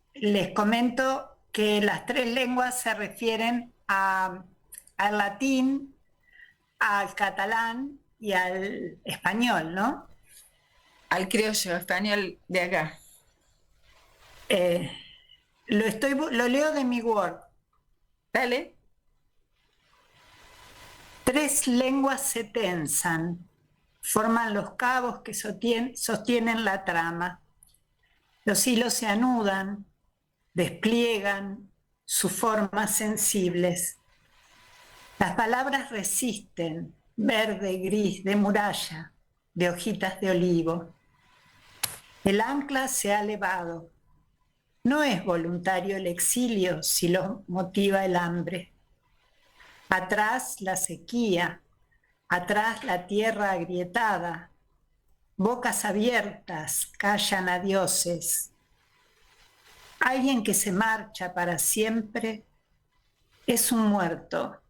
comento que las tres lenguas se refieren al latín, al catalán y al español, ¿no? Al criollo, español de acá. Lo leo de mi Word. Dale. Tres lenguas se tensan, forman los cabos que sostienen la trama. Los hilos se anudan, despliegan sus formas sensibles. Las palabras resisten, verde, gris, de muralla, de hojitas de olivo. El ancla se ha elevado. No es voluntario el exilio si lo motiva el hambre. Atrás la sequía, atrás la tierra agrietada. Bocas abiertas callan a dioses. Alguien que se marcha para siempre es un muerto,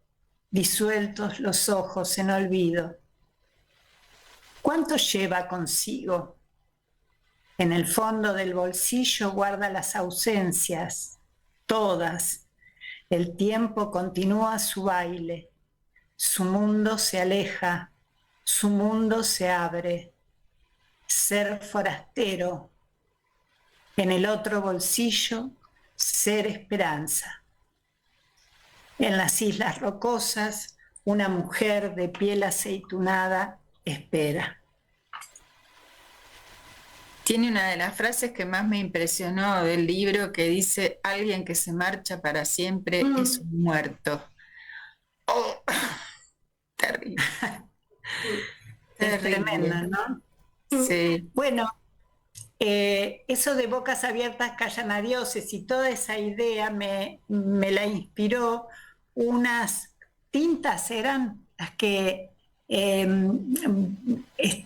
disueltos los ojos en olvido. ¿Cuánto lleva consigo? En el fondo del bolsillo guarda las ausencias, todas. El tiempo continúa su baile. Su mundo se aleja, su mundo se abre. Ser forastero. En el otro bolsillo, ser esperanza. En las islas rocosas, una mujer de piel aceitunada espera. Tiene una de las frases que más me impresionó del libro que dice: alguien que se marcha para siempre es un muerto. Oh, terrible. Es tremendo, ¿no? Sí. Bueno, eso de bocas abiertas callan a dioses y toda esa idea me la inspiró unas tintas, eran las que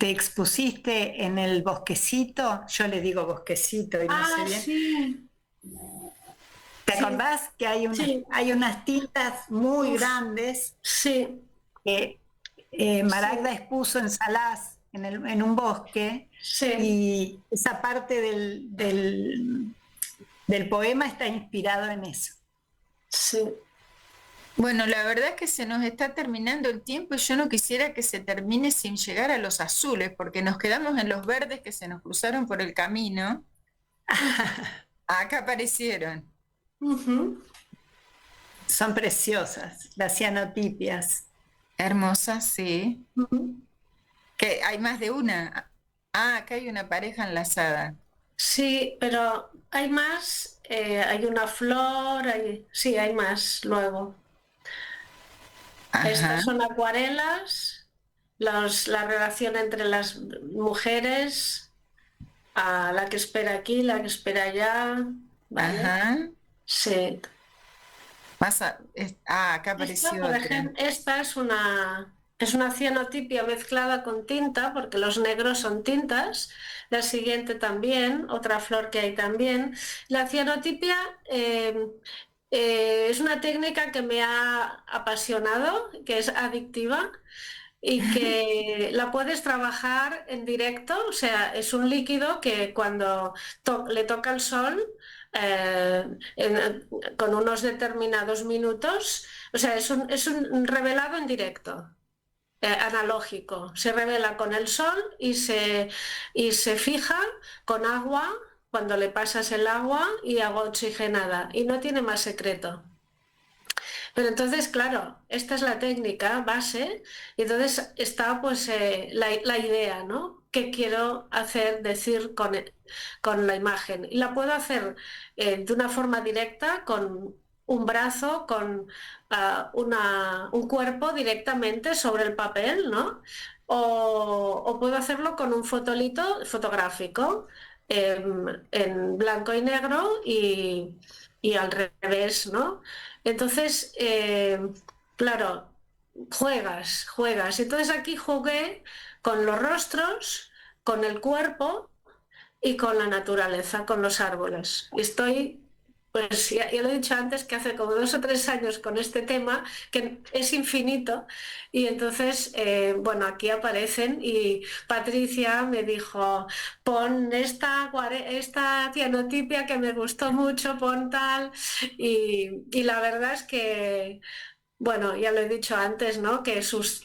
expusiste en el bosquecito. Yo le digo bosquecito y no sé bien. Sí. ¿Te acordás que hay unas tintas muy grandes Sí. que Maragda expuso en Salás, en un bosque? Sí. Y esa parte del poema está inspirado en eso. Sí. Bueno, la verdad es que se nos está terminando el tiempo y yo no quisiera que se termine sin llegar a los azules, porque nos quedamos en los verdes que se nos cruzaron por el camino. Acá aparecieron. Son preciosas, las cianotipias. Hermosas, sí. Que hay más de una. Ah, acá hay una pareja enlazada. Sí, pero hay más, hay una flor, sí, hay más luego. Ajá. Estas son acuarelas, la relación entre las mujeres, la que espera aquí, la que espera allá. ¿Vale? Ajá. Sí. Acá apareció Por otra. ejemplo, esta es una cianotipia mezclada con tinta, porque los negros son tintas. La siguiente también, otra flor que hay también. La cianotipia es una técnica que me ha apasionado, que es adictiva y que la puedes trabajar en directo. O sea, es un líquido que cuando le toca el sol, con unos determinados minutos, o sea, es un revelado en directo. analógico. Se revela con el sol y se fija con agua cuando le pasas el agua y agua oxigenada, y no tiene más secreto. Pero entonces, claro, esta es la técnica base, y entonces está pues la idea, ¿no? ¿Qué quiero hacer, decir con la imagen? Y la puedo hacer de una forma directa, con un brazo, con un cuerpo directamente sobre el papel, ¿no? O puedo hacerlo con un fotolito fotográfico en blanco y negro y al revés, ¿no? Entonces, claro, juegas. Entonces aquí jugué con los rostros, con el cuerpo y con la naturaleza, con los árboles. Y estoy, pues ya lo he dicho antes, que hace como 2 o 3 años con este tema, que es infinito. Y entonces, bueno, aquí aparecen, y Patricia me dijo, pon esta cianotipia que me gustó mucho, pon tal. Y la verdad es que, bueno, ya lo he dicho antes, ¿no? Que sus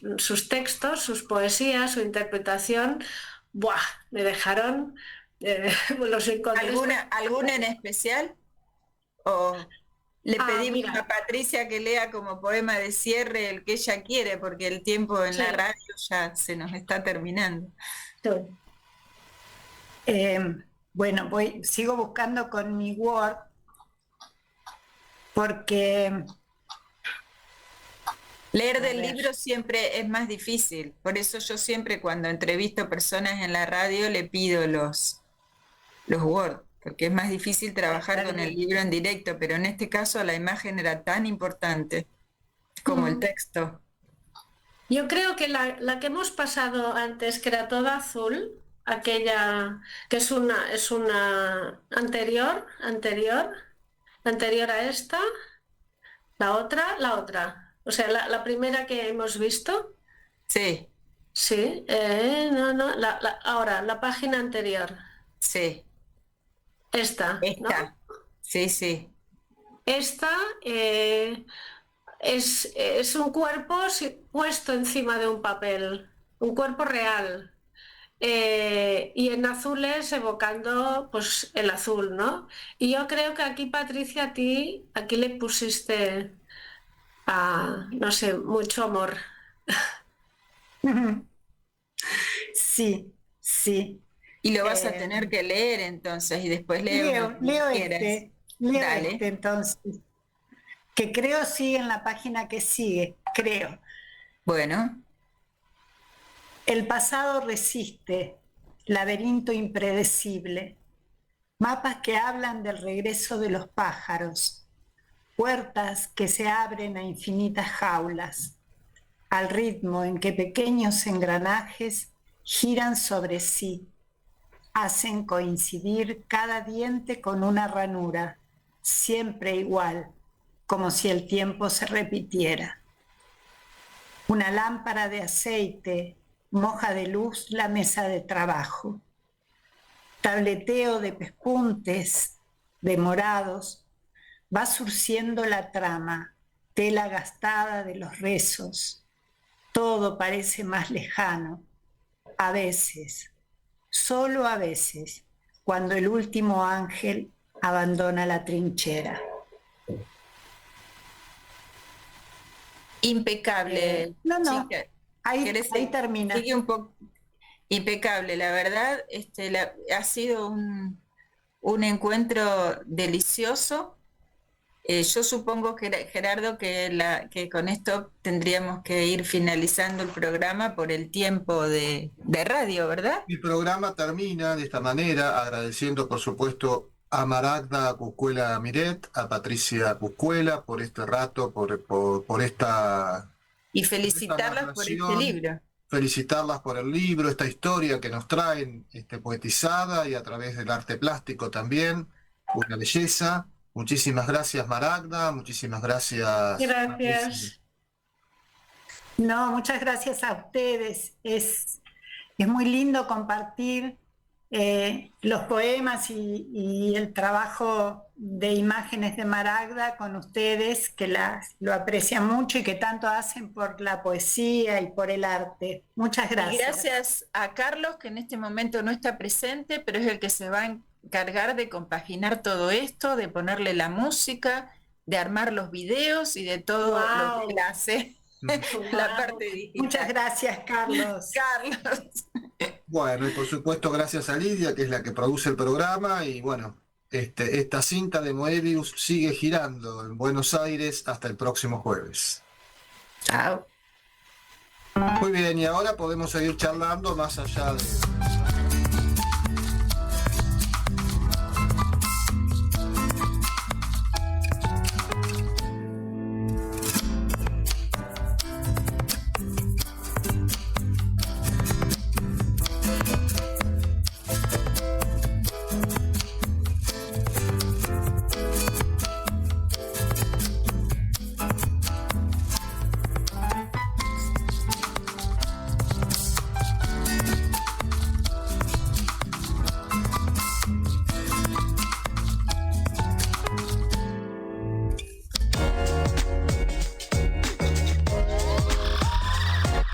textos, sus poesías, su interpretación, ¡buah! Me dejaron, los encontré. ¿Alguna en especial? ¿O le pedimos Mira, a Patricia que lea como poema de cierre el que ella quiere, porque el tiempo en sí, la radio ya se nos está terminando? sí. Bueno, sigo buscando con mi Word porque Leer A del ver. libro siempre es más difícil, por eso yo siempre cuando entrevisto personas en la radio le pido los Word, porque es más difícil trabajar con el libro en directo, pero en este caso la imagen era tan importante como el texto. Yo creo que la que hemos pasado antes, que era toda azul, aquella que es una anterior a esta, la otra. O sea, la primera que hemos visto, Sí, sí, no, ahora, la página anterior, sí, esta, ¿no? esta, sí, sí, Esta es un cuerpo puesto encima de un papel, un cuerpo real. Y en azules evocando pues el azul, ¿no? Y yo creo que aquí, Patricia, aquí le pusiste, no sé, mucho amor. sí, sí. y lo vas a Eh, tener que leer entonces y después lee uno que leo quieras. leo Dale. este entonces, que creo sigue en la página que sigue, creo. Bueno, El pasado resiste, laberinto impredecible, mapas que hablan del regreso de los pájaros, puertas que se abren a infinitas jaulas, al ritmo en que pequeños engranajes giran sobre sí, hacen coincidir cada diente con una ranura, siempre igual, como si el tiempo se repitiera. Una lámpara de aceite moja de luz la mesa de trabajo. Tableteo de pespuntes, de morados, va surciendo la trama, tela gastada de los rezos. Todo parece más lejano, a veces, solo a veces, cuando el último ángel abandona la trinchera. impecable. No, Chica, ahí ¿querés termina. sigue un poco? Impecable, la verdad, ha sido un encuentro delicioso. Yo supongo, Gerardo, que con esto tendríamos que ir finalizando el programa por el tiempo de radio, ¿verdad? El programa termina de esta manera, agradeciendo por supuesto a Maragda Cuscuela Miret, a Patricia Cuscuela por este rato, por esta... Y felicitarlas por este narración, libro. felicitarlas por el libro, esta historia que nos traen poetizada y a través del arte plástico también, una belleza. Muchísimas gracias, Maragda, muchísimas gracias. Gracias. No, muchas gracias a ustedes. Es muy lindo compartir los poemas y el trabajo de Imágenes de Maragda con ustedes, que lo aprecian mucho y que tanto hacen por la poesía y por el arte. Muchas Y gracias. gracias a Carlos, que en este momento no está presente, pero es el que se va a encargar de compaginar todo esto, de ponerle la música, de armar los videos y de todo lo que él hace. La parte digital. Muchas gracias, Carlos. Carlos. Bueno, y por supuesto gracias a Lidia, que es la que produce el programa, y bueno, esta cinta de Moebius sigue girando en Buenos Aires hasta el próximo jueves. Chao. Muy bien, y ahora podemos seguir charlando más allá de...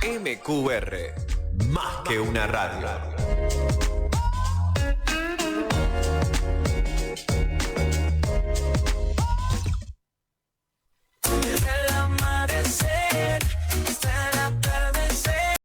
MQR, más que una radio.